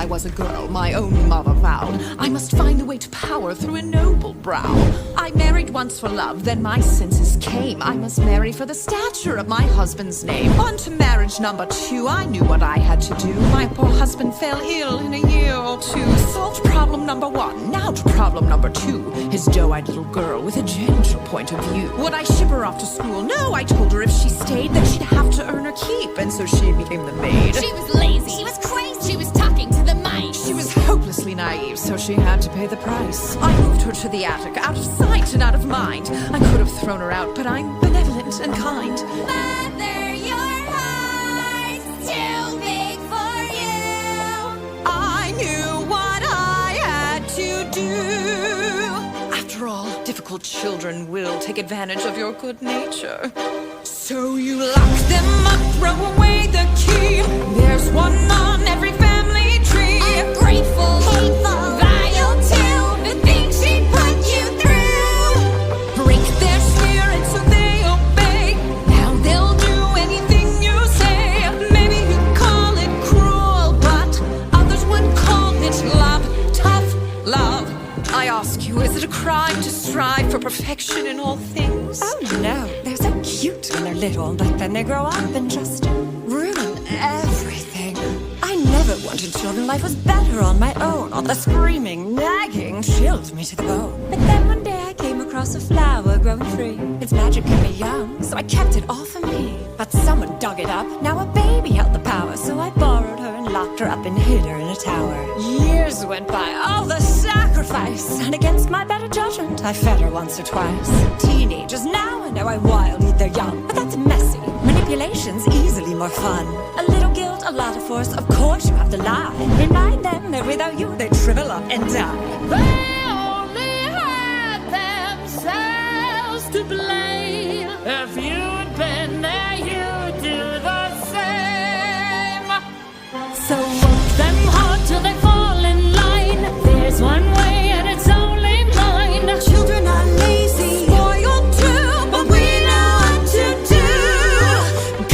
I was a girl, my own mother vowed I must find the way to power through a noble brow. I married once for love, then my senses came. I must marry for the stature of my husband's name. On to marriage number 2, I knew what I had to do. My poor husband fell ill in a year or 2. Solved problem number 1, now to problem number 2. His doe-eyed little girl with a gentle point of view. Would I ship her off to school? No, I told her if she stayed that she'd have to earn her keep, and so she became the maid. She was lazy, she was crazy, she was talking to the mice. She was hopelessly naive, so she had to pay the price. I moved her to the attic, out of sight and out of mind. I could have thrown her out, but I'm benevolent and kind. Mother, your heart's too big for you. I knew what I had to do. After all, difficult children will take advantage of your good nature. So you lock them up, throw away the key. There's one on every family tree. Ungrateful, hateful, vile too. The things she put you through. Break their spirit so they obey. Now they'll do anything you say. Maybe you call it cruel, but others would call it love. Tough love. I ask you, is it a crime to strive for perfection in all things? Oh no, they're so cute when they're little, but then they grow up and just ruin everything. I never wanted children, life was better on my own. All the screaming, nagging chilled me to the bone. But then one day I came across a flower growing free. Its magic kept me young, so I kept it all for me. But someone dug it up, now a baby held the power. So I borrowed her and locked her up and hid her in a tower. Years went by, all the sacrifice, and against my better judgment, I fed her once or twice. Teenagers now, I know I wild eat their young, but that's messy. Manipulation's easily more fun. A little guilt, a lot of force, of course you have to lie. Remind them that without you they shrivel up and die. They only had themselves to blame. If you'd been there, you'd do the same. So work them hard till they fall in line. There's one way and it's only mine. Children are lazy, spoiled too, but we know what to do.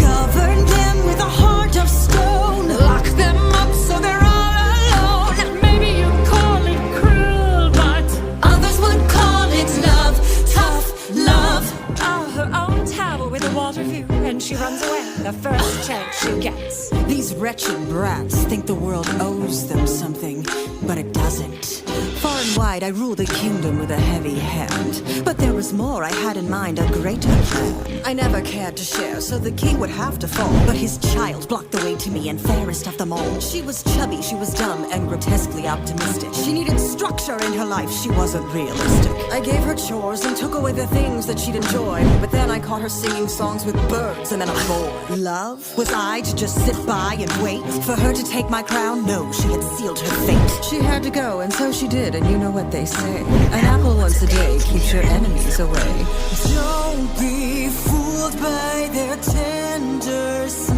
Govern them with a heart of stone. Lock them up so they're all alone. Maybe you call it cruel, but Others would call it love, tough love. Oh, her own tower with a water view, and she runs away the first chance she gets. These wretched brats think the world owes them something, but it doesn't. Far and wide I rule the kingdom with a heavy hand, but there was more I had in mind, a greater plan. I never cared to share, so the king would have to fall, but his child blocked the way to me, and fairest of them all. She was chubby, she was dumb, and grotesquely optimistic. She needed structure in her life, she wasn't realistic. I gave her chores and took away the things that she'd enjoy, but then I caught her singing songs with birds and then a boy. Love? Was I to just sit by and wait for her to take my crown? No, she had sealed her fate. She had to go, and so she did, and you know what they say. An apple once a day keeps your enemies away. Don't be fooled by their tender smile.